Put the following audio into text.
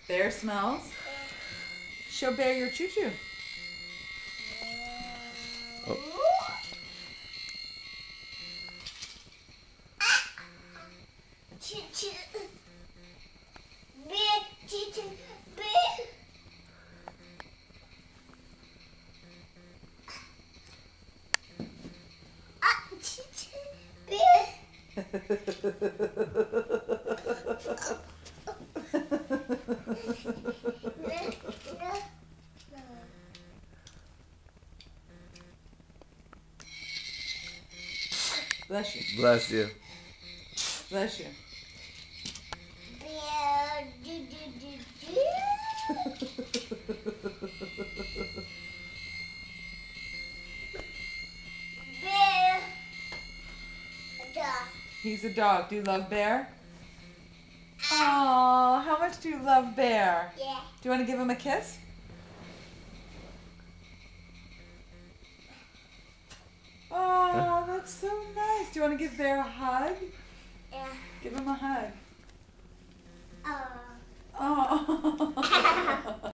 Bear smells. Show Bear your choo-choo. Oh. Choo-choo. Bear, choo-choo, bear. Choo-choo, bear. Bless you. Bless you. Bless you. Bear, do, do, do, bear. Dog. He's a dog. Do you love Bear? Oh, how much do you love Bear? Yeah. Do you want to give him a kiss? Oh, that's so nice. Do you want to give Bear a hug? Yeah. Give him a hug. Oh. Oh.